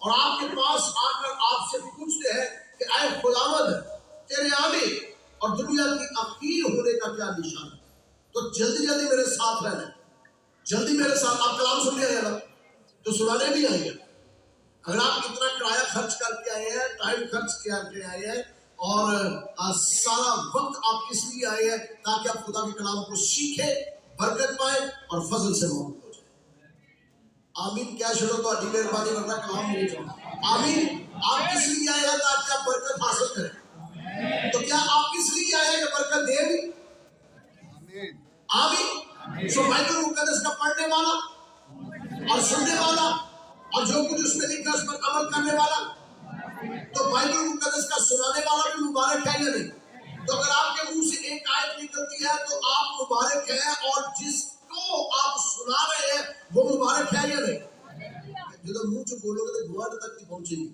اور آپ کے پاس آ کر آپ سے پوچھتے ہیں کہ اے خداوند تیرے آنے اور دنیا کی اخیر ہونے کا کیا نشان ہے؟ تو جلدی جلدی میرے ساتھ رہنا، جلدی میرے ساتھ. آپ کلام سن لیا نا تو سنانے بھی آئیے. اگر آپ اتنا کرایہ خرچ کر کے آئے ہیں، ٹائم خرچ کر کے آئے ہیں، اور سارا وقت آپ اس لیے آئے ہیں تاکہ آپ خدا کے کلام کو سیکھیں، برکت پائیں اور فضل سے محبت ہو جائے. آمین. کیا شروع تو اڈی مہربانی ورنہ کلام نہیں چلتا. آمین. آپ کس لیے آئے ہیں تاکہ آپ برکت حاصل کریں. تو کیا آپ کس لیے آئے ہیں کہ برکت دے بھی؟ آمین. سو بائبل مقدس کا پڑھنے والا اور سننے والا اور جو کچھ اس میں لکھا اس پر عمل کرنے والا، تو بائبل مقدس کا سنانے والا بھی مبارک ہے یا نہیں؟ تو اگر آپ کے منہ سے ایک آیت نکلتی ہے تو آپ مبارک ہیں، اور جس کو آپ سنا رہے ہیں وہ مبارک ہے یا نہیں؟ جب منہ سے بولو گے تو گوارڈ تک نہیں پہنچے گی،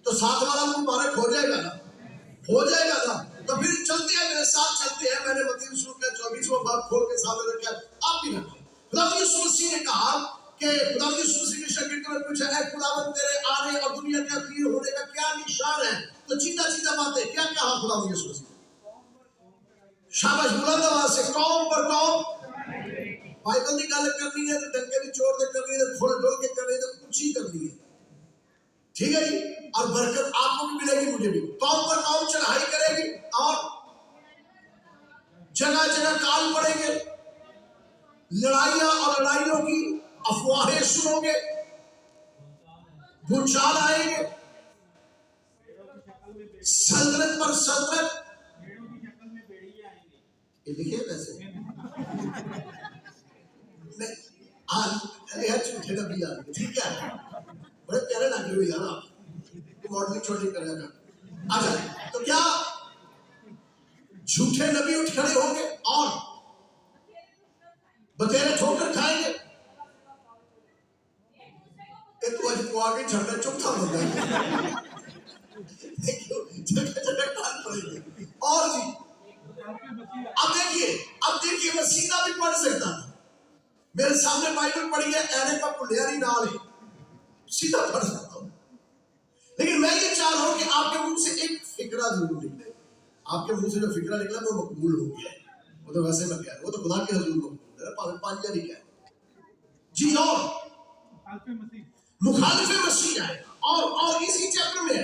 تو ساتھ والا مبارک ہو جائے گا نا، ہو جائے گا نا. تو پھر چلتے ہیں، میرے ساتھ چلتے ہیں. میں نے متی رسول کا 24واں باب کھول کے سامنے رکھا، آپ بھی رکھیں. خدا یسوع مسیح نے کہا کہ خدا یسوع مسیح کے شاگردوں نے پوچھا اے خداوند تیرے آنے اور دنیا کے اخیر ہونے کا کیا نشان ہے؟ تو چیزیں باتیں کیا کہا خدا یسوع مسیح؟ شاباش، بلند آواز سے قوم پر قوم. بائبل کی گل کرنی ہے تو ڈنکے کی چوٹ سے کرنی ہے، کھول ڈول کے کرنی ہے، تو کچھ ہی کرنی ہے. ٹھیک ہے جی. اور برکت آپ کو بھی ملے گی، مجھے بھی. قوم پر قوم چڑھائی کرے گی اور جگہ جگہ کال پڑیں گے، لڑائیاں اور لڑائیوں کی افواہیں سنو گے، بھونچال آئیں گے، سلطنت پر سلطنت. یہ لکھے ویسے جھوٹے نبی آ گئے. ٹھیک ہے، بڑے پیارے لگے ہوئے یار آپ ماڈلنگ چھوٹی کرے گا. اچھا، تو کیا جھوٹے نبی اٹھ کھڑے ہوں گے اور بتیرے ٹھوکر کھائیں گے؟ ایک تو آج کو آگے جھڑنا چپ تھا بندہ جگہ جگہ کال پڑیں گے. اور جی اب دیکھیے میں سیدھا بھی پڑھ سکتا تھا. میرے سامنے بائبل پڑھی ہے، اینے کا پلیاری نال ہے، سیدھا پڑھ سکتا ہوں. لیکن میں یہ چاہ رہا ہوں کہ آپ کے منہ سے ایک فکرہ ضرور نکلے. آپ کے منہ سے جو فکرہ نکلا وہ مقبول ہو گیا. وہ تو ویسے میں کہہ رہا ہوں، وہ تو خدا کے حضور مقبول ہے، پانچ نہیں کہہ رہا. جی اور مخالف مسیح ہے. اور اسی چیپٹر میں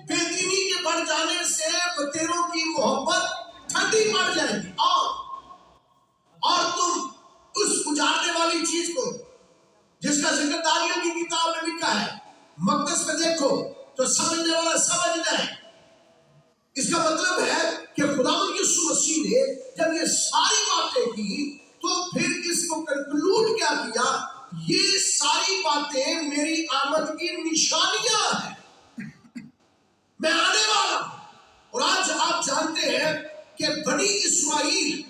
بے دینی کے بڑھ جانے سے بتیروں کی محبت ٹھنڈی پڑ جائے گی، اور تم اس اجاڑنے والی چیز کو جس کا ذکر دانیل کی کتاب میں لکھا ہے مقدس میں دیکھو تو سمجھنے والا سمجھ جائے. اس کا مطلب ہے کہ خداوند یسوع مسیح نے جب یہ ساری باتیں کی تو پھر اس کو کنکلوڈ کیا کیا؟ یہ ساری باتیں میری آمد کی نشانیاں ہیں، میں آنے والا ہوں. اور آج آپ جانتے ہیں کہ بنی اسرائیل،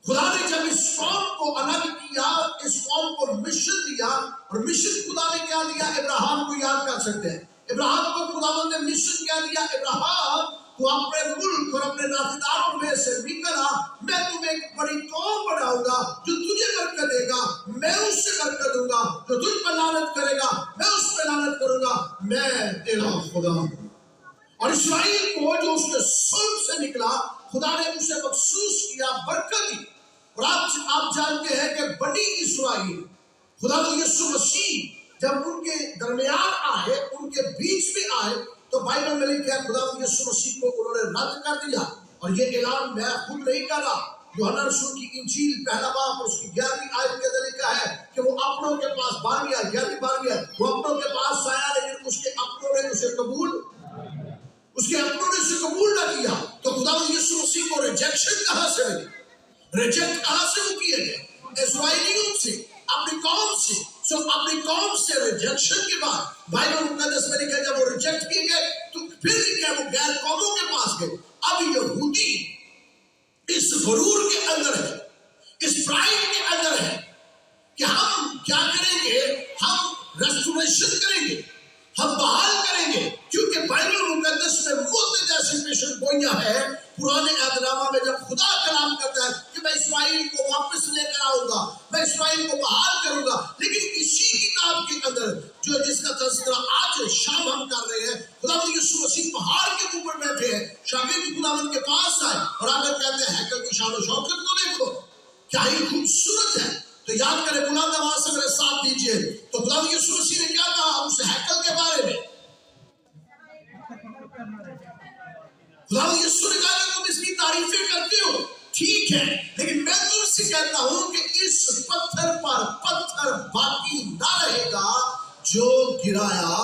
خدا نے جب اس قوم کو الگ کیا، اس قوم کو مشن دیا، اور مشن خدا نے کیا دیا؟ ابراہیم کو یاد کر سکتے ہیں. ابراہیم کو خداوند نے مشن کیا دیا؟ ابراہیم تو اپنے ملک اور اپنے ناطقداروں میں سے نکل آ، میں تمہیں ایک بڑی قوم بناؤں گا، جو تجھے برکت دے گا میں اس سے برکت دوں گا، جو تجھ پر لعنت کرے گا میں اس پہ لعنت کروں گا، میں تیرا خدا ہوں. اور اسرائیل کو جو اس کے صلب سے نکلا، خدا نے اسے مخصوص کیا، برکت دی. اور آپ جانتے ہیں کہ بنی اسرائیل خدا یسوع مسیح جب ان کے درمیان آئے، ان کے بیچ میں آئے، تو بائبل میں لکھا ہے خدا یسوع مسیح کو انہوں نے رد کر دیا. اور یہ اعلان میں خود نہیں کر رہا، یوحنا رسول کی انجیل پہلا باب اس کی 11ویں آیت کے اندر لکھا ہے کہ وہ اپنوں کے پاس 12ویں آیت وہ اپنوں کے پاس آیا، لیکن اس کے اپنوں نے اسے قبول نہ کیا. تو خدا یسوع مسیح کو ریجیکشن کہاں سے ملی؟ ریجیکٹ کہاں سے وہ کیے گئے؟ اسرائیلیوں سے، اپنی قوم سے. سو اپنی قوم سے ریجیکشن کے بعد بائبل مقدس میں لکھا جب وہ ریجیکٹ کیے گئے تو پھر لکھا وہ غیر قوموں کے پاس گئے. اب یہودی اس غرور کے اندر ہے، اس پرائڈ کے اندر ہے کہ ہم کیا کریں گے؟ ہم ریسٹوریشن کریں گے، ہم بحال کریں گے، کیونکہ بائبل مقدس میں موت جیسی پیشن گوئیاں ہیں. پرانے عہد نامہ میں جب خدا کلام کرتا ہے کہ میں اسرائیل کو واپس لے کر آؤں گا، میں اسرائیل کو بحال کروں گا، لیکن اسی کتاب کے اندر جو جس کا تذکرہ آج شام ہم کر رہے ہیں، خداوند یسوع مسیح پہاڑ کے اوپر بیٹھے ہیں، شاگرد خداوند کے پاس آئے اور آ کر کہتے ہیں ہیکل کی شان و شوکت کو دیکھو کیا ہی خوبصورت ہے۔ تو یاد کریں، بلند آواز سے میرے ساتھ دیجئے، تو خداوند یسوع مسیح نے کیا کہا اس ہیکل کے بارے میں؟ خداوند یسوع نے کہا کہ تم اس کی تعریفیں کرتے ہو، ٹھیک ہے، لیکن میں تم سے کہتا ہوں کہ اس پتھر پر پتھر باقی نہ رہے گا جو گرایا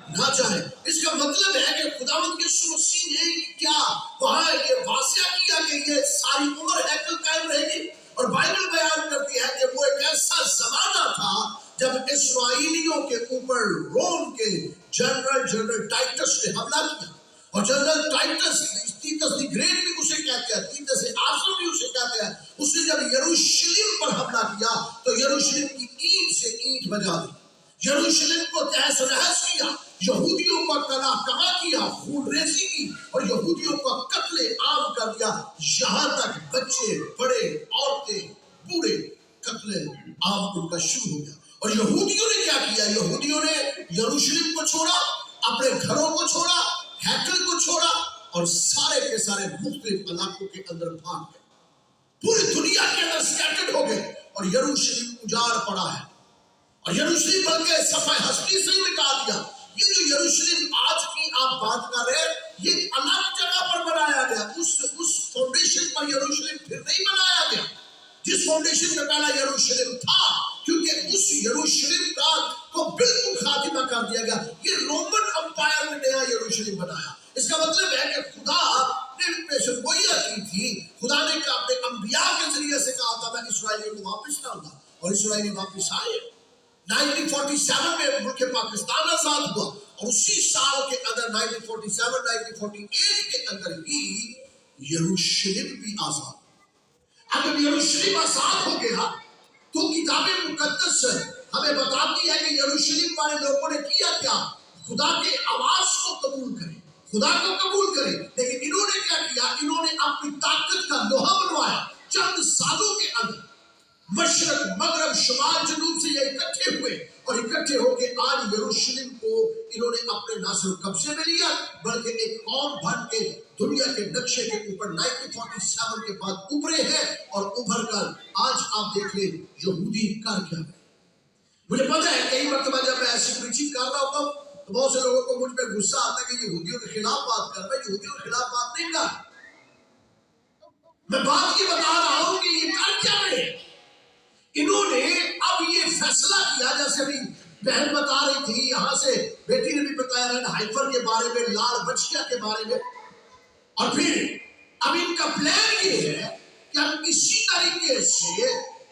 نہ جائے۔ اس کا مطلب ہے کہ خداوند یسوع مسیح نے کیا وہاں یہ واضح کیا کہ یہ ساری عمر ہیکل قائم رہے گی، اور بائبل بیان کرتی ہے کہ وہ ایک ایسا زمانہ تھا جب اسرائیلیوں کے اوپر روم کے جنرل ٹائٹس نے حملہ کیا، اور جنرل ٹائٹس تیتس دی گریٹ بھی اسے کہتے ہیں، تیتس اعظم بھی اسے کہتے ہیں، اس نے جب یروشلم پر حملہ کیا تو یروشلم کی اینٹ سے اینٹ بجا دی، یروشلم کو تہس نہس کیا، یہودیوں کو کلا کما کیا، خون ریزی کی اور یہودیوں کو قتل عام کر دیا، یہاں تک بچے بڑے عورتیں بوڑھے قتل عام ان کا شروع ہو گیا۔ اور یہودیوں نے کیا کیا؟ یہودیوں نے یروشلم کو چھوڑا، اپنے گھروں کو چھوڑا، ہیکل کو چھوڑا اور سارے کے سارے مختلف علاقوں کے اندر بھاگ گئے، پوری دنیا کے اندر سکیٹرڈ ہو گئے، اور یروشلم اجاڑ پڑا ہے، اور یروشلم بلکہ صفحہ ہستی سے ہی مٹا دیا۔ یہ جو یروشلم آج کی آپ بات کر رہے ہیں، یہ الگ جگہ پر بنایا گیا، اس فاؤنڈیشن پر یروشلم پھر نہیں بنایا گیا جس فاؤنڈیشن میں پہلا یروشلم تھا، کیونکہ اس یروشلم کا کو بالکل خاتمہ کر دیا گیا۔ یہ رومن امپائر نے نیا یروشلم بنایا۔ اس کا مطلب ہے کہ خدا نے پیشن گوئیاں کی تھی، خدا نے اپنے انبیاء کے ذریعے سے کہا تھا میں اسرائیلیوں کو واپس لاؤں گا، اور اسرائیلی واپس آئے۔ 1947 میں ملک پاکستان آزاد ہوا، اور اسی سال کے اندر 1947-1948 کے اندر ہی یروشلم بھی آزاد۔ اگر یروشلم آزاد ہو گیا تو کتاب مقدس ہمیں بتاتی ہے کہ یروشلم والے لوگوں نے کیا کیا؟ خدا کے آواز کو قبول کرے، خدا کو قبول کرے، لیکن انہوں نے کیا کیا؟ انہوں نے اپنی طاقت کا لوہا بنوایا۔ چند سالوں کے اندر مشرق مغرب شمال جنوب سے یہ اکٹھے ہوئے، اور اکٹھے ہو کے آج یروشلم کو انہوں نے اپنے نہ صرف قبضے میں لیا بلکہ ایک قوم بن کے دنیا کے نقشے کے اوپر 1947 کے بعد ابھرے ہیں، اور ابھر کر آج آپ دیکھ لیں یہودی کر کیا ہے۔ مجھے پتا ہے کئی مرتبہ جب میں ایسی پریچنگ کر رہا ہوتا ہوں تو بہت سے لوگوں کو مجھ پہ غصہ آتا ہے کہ یہودیوں کے خلاف بات کر رہا ہے۔ یہودیوں کے خلاف بات نہیں کر، میں بات یہ بتا رہا ہوں کہ یہ کر کیا رہے۔ انہوں نے اب یہ فیصلہ کیا، جیسے بھی بہن بتا رہی تھی، یہاں سے بیٹی نے بھی بتایا رہا ہائفر کے بارے میں، لال بچیا کے بارے میں، اور پھر اب ان کا پلان یہ ہے کہ ہم اسی طریقے سے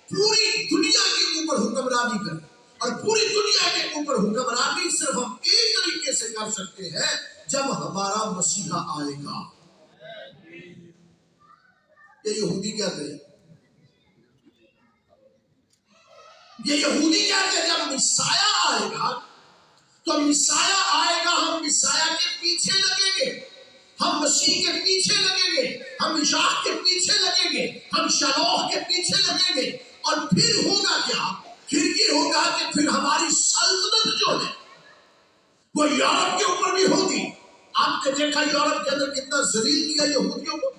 پوری دنیا کے اوپر حکمرانی کریں، اور پوری دنیا کے اوپر حکمرانی صرف ہم ایک طریقے سے کر سکتے ہیں جب ہمارا مسیحا آئے گا۔ یہ یہودی کہتے ہیں، یہ یہودی کہتے ہیں جب مسیحا آئے گا تو مسیحا آئے گا، ہم مسیحا کے پیچھے لگیں گے، ہم مسیح کے پیچھے لگیں گے، ہم مشاق کے پیچھے لگیں گے، ہم شلوح کے پیچھے لگیں گے، اور پھر ہوگا کیا؟ پھر یہ ہوگا کہ پھر ہماری سلطنت جو ہے وہ یورپ کے اوپر بھی ہوگی۔ آپ نے دیکھا یورپ کے اندر کتنا ذلیل کیا یہودیوں کو،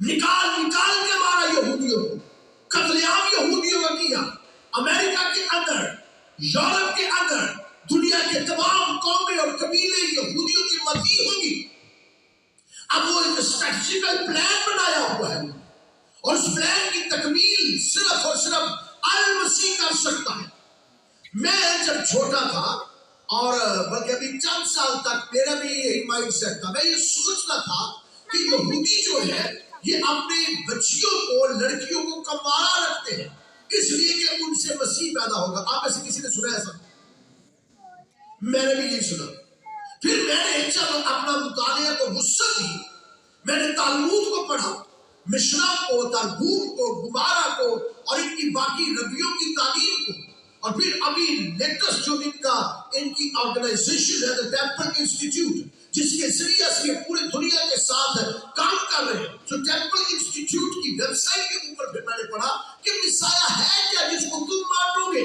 نکال نکال کے مارا یہودیوں کو، قتل عام یہودیوں کا کیا۔ امریکہ کے اندر، یورپ کے اندر، دنیا کے تمام قومیں اور قبیلے یہودیوں کی مدعی ہوں گی۔ اب وہ ایک اسٹریٹجیکل پلان بنایا ہوا ہے، اور اس پلان کی تکمیل صرف اور صرف المسیح کر سکتا ہے۔ میں جب چھوٹا تھا، اور بلکہ ابھی چند سال تک میرا بھی یہی مائنڈ سیٹ تھا، میں یہ سوچتا تھا کہ یہودی جو ہے یہ اپنے بچیوں کو، لڑکیوں کو کمارا رکھتے ہیں اس لیے کہ ان سے مسیح پیدا ہوگا۔ آپ میں سے کسی نے سنا ایسا؟ میں نے بھی یہی سنا۔ پھر میں نے جب اپنا مطالعہ کو وسعت دی، میں نے تالمود کو پڑھا، مشنا کو، ترغیب کو، گمارا کو، اور ان کی باقی ربیوں کی تعلیم کو، اور پھر ابھی لیٹسٹ جو ان کی آرگنائزیشن ہے دی ٹیمپل انسٹیٹیوٹ، جس کے ذریعے سے یہ پورے دنیا کے ساتھ کام کر رہے ہیں۔ تو ٹیمپل انسٹیٹیوٹ کی ویب سائٹ کے اوپر پھر میں نے پڑھا کہ مسیحا ہے کیا جس کو تم مانو گے۔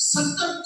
70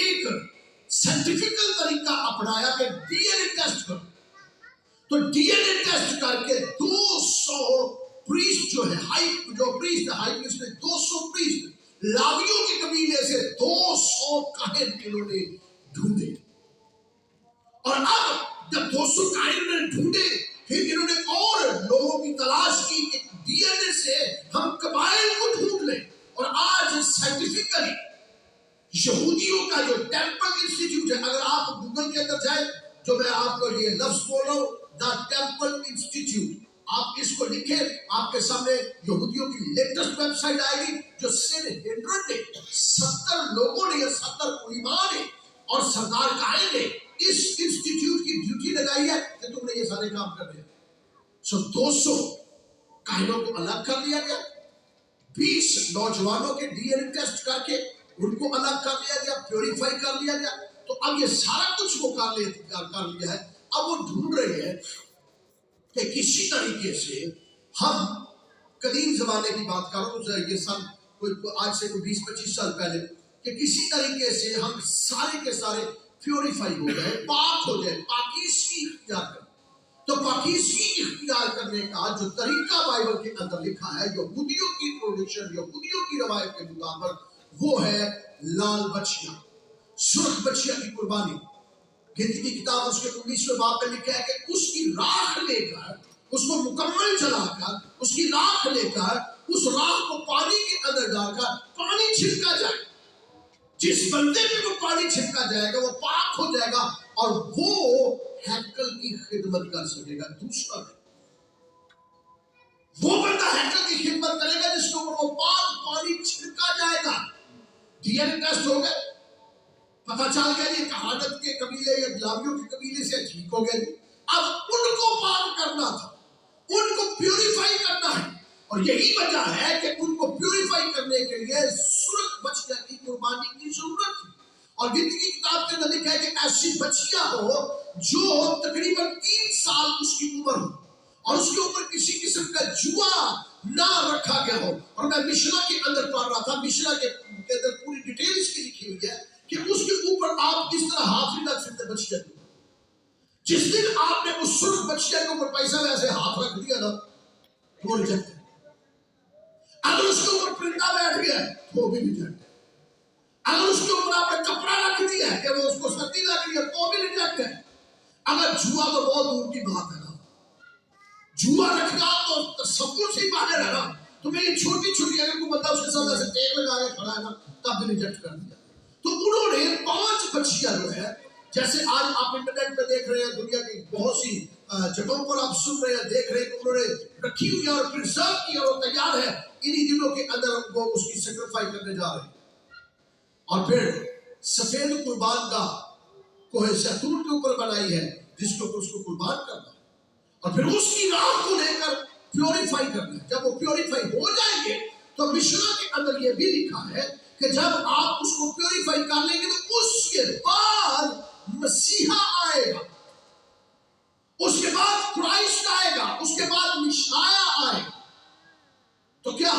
ایک سائنٹیفیکل طریقہ اپنایا کہ ڈی این اے ٹیسٹ کرو. تو ڈی این اے ٹیسٹ کر کے 200 پریسٹ جو ہے جو پریسٹ ہائی پریسٹ نے 200 پریسٹ لاویوں کے قبیلے سے 200 کاہن انہوں نے ڈھونڈے. اور اب جب 200 کاہن نے ڈھونڈے پھر انہوں نے اور لوگوں کی تلاش کی کہ ڈی این اے سے ہم قبائل کو ڈھونڈ لیں. اور آج سائنٹیفکلی یہودیوں کا جو ٹیمپل انسٹیٹیوٹ ہے، اگر آپ گوگل کے اندر جائیں، جو میں آپ کو یہ لفظ بول رہا ہوں دا ٹیمپل انسٹیٹیوٹ، آپ اس کو لکھیں، آپ کے سامنے یہودیوں کی لیٹسٹ ویب سائٹ آئے گی. جو سن ہینڈرن نے 70 لوگوں نے یا 70 علماء نے اور سردار کاہن نے اس انسٹیٹیوٹ کی ڈیوٹی لگائی ہے کہ تم نے یہ سارے کام کرنے ہیں. 200 کاہنوں کو الگ کر لیا گیا، 20 نوجوانوں کے ڈی این اے ٹیسٹ کر کے ان کو الگ کر لیا گیا، پیوریفائی کر لیا گیا. تو اب یہ سارا کچھ وہ کر لیا ہے. اب وہ ڈھونڈ رہے ہیں کہ کسی طریقے سے ہم قدیم زمانے کی بات کروں، یہ سن آج سے 20-25 سال پہلے، کہ کسی طریقے سے ہم سارے کے سارے پیوریفائی ہو جائے، پاک ہو جائے، پاکیزگی اختیار کریں. تو پاکیزگی اختیار کرنے کا جو طریقہ بائبل کے اندر لکھا ہے، یہودیوں کی ٹریڈیشن، یہودیوں کی روایت کے مطابق، وہ ہے لال بچیاں، سرخ بچیاں کی قربانی. گنتی کی کتاب اس کے 19ویں باب میں لکھا ہے کہ اس کی راکھ لے کر، اس کو مکمل جلا کر، اس کی راکھ لے کر، اس راکھ کو پانی کے اندر ڈال کر پانی چھڑکا جائے. جس بندے پہ وہ پانی چھڑکا جائے گا وہ پاک ہو جائے گا اور وہ ہیکل کی خدمت کر سکے گا. دوسرا وہ بندہ ہیکل کی خدمت کرے گا جس کو وہ پاک پانی چھڑکا جائے گا. ڈی این اے ٹیسٹ ہو گئے، پتہ چل گیا یہ کہانت کے قبیلے یا لاویوں کے قبیلے سے ٹھیک ہو گئے. اب ان کو پاک کرنا تھا، ان کو پیوریفائی کرنا ہے. اور یہی وجہ ہے کہ ان کو پیوریفائی کرنے کے لیے سرخ بچیا کی قربانی کی ضرورت ہے. اور گنتی کی کتاب کے اندر لکھا ہے کہ ایسی بچیا ہو جو تقریباً 3 سال اس کی عمر ہو اور اس کے اوپر کسی قسم کا جوا نہ رکھا گیا ہو. اور میں مشنا کے اندر پڑھ رہا تھا، مشنا کے اندر پوری ڈیٹیل اس کی لکھی ہوئی ہے کہ اس کے اوپر آپ اس طرح ہاتھ نہیں رکھ سکتے. بچیا کو جس دن آپ نے اس سرخ بچیا کے اوپر پیسہ ویسے ہاتھ رکھ دیا نا، وہ ریجیکٹ ہے. اگر اس کے اوپر پرندہ بیٹھ گیا وہ بھی ریجیکٹ ہے. اگر اس کے اوپر آپ نے کپڑا رکھ دیا ہے کہ وہ اس کو سردی لگ رہی ہے تو بھی ریجیکٹ ہے. اگر جوا تو بہت دور کی بات ہے نا، جوا رکھنا تو تصور سے ہی باہر ہے نا. تو میں یہ چھوٹی چھوٹی اگر کوئی بندہ اس کے ساتھ ایسے ٹیک لگا کے کھڑا ہے نا تب بھی ریجیکٹ کر دیا. تو انہوں نے 5 بچیاں جو ہے، جیسے آج آپ انٹرنیٹ پہ دیکھ رہے ہیں، دنیا کی بہت سی جگہوں پر آپ سن رہے ہیں، دیکھ رہے ہیں کہ انہوں نے رکھی ہوئی اور پرزرو کی اور وہ تیار ہے. انہی دنوں کے اندر وہ اس کی سیکریفائی کرنے جا رہے ہیں. اور پھر سفید قربان گاہ کوہ زیتون کے اوپر بنائی ہے جس کے اوپر اس کو قربان کرنا ہے. اور پھر اس کی راہ کو لے کر پیوریفائی کرنا ہے. جب وہ پیوریفائی ہو جائیں گے تو مشنا کے اندر یہ بھی لکھا ہے کہ جب آپ اس کو پیوریفائی کر لیں گے تو اس کے بعد مسیحا آئے گا، اس کے بعد کرائسٹ آئے گا، اس کے بعد مشایا آئے گا. تو کیا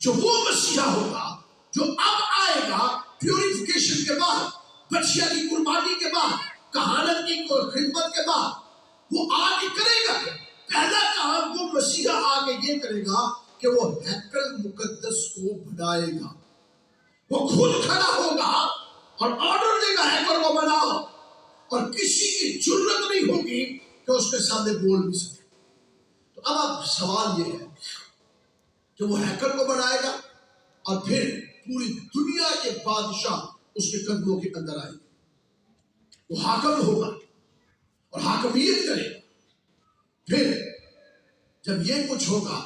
جو وہ مسیحا ہوگا جو اب آئے گا پیوریفیکیشن کے بعد، بچیا کی قربانی کے بعد، کہانت کی خدمت کے بعد، وہ آگے کرے گا. پہلا کام وہ مسیحا آگے یہ کرے گا کہ وہ ہیکل مقدس کو بنائے گا. وہ خود کھڑا ہوگا اور آرڈر دے گا ہیکل کو بناؤ، اور کسی کی جرت نہیں ہوگی کہ اس کے سامنے بول بھی سکے. تو اب سوال یہ ہے کہ وہ ہیکل کو بنائے گا اور پھر پوری دنیا کے بادشاہ اس کے قدموں کے اندر آئے گا. وہ حاکم ہوگا اور حاکمیت کرے گا. پھر جب یہ کچھ ہوگا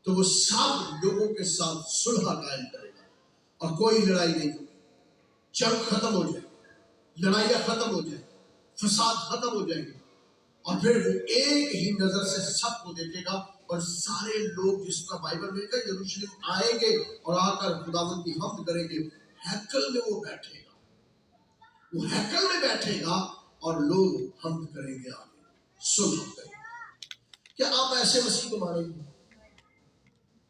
تو وہ سب لوگوں کے ساتھ صلح قائم کرے گا اور کوئی لڑائی نہیں ہوگی. جنگ ختم ہو جائے گی، لڑائیاں ختم ہو جائیں، فساد ختم ہو جائیں گے. اور پھر وہ ایک ہی نظر سے سب کو دیکھے گا اور سارے لوگ جس طرح بائبل میں لکھا ہے یروشلم آئیں گے اور آ کر خداوند کی حمد کریں گے. ہیکل میں وہ بیٹھے گا، وہ ہیکل میں بیٹھے گا اور لوگ حمد کریں گے، آگے صلح کریں گے. کیا آپ ایسے مسیح کو مانیں گے؟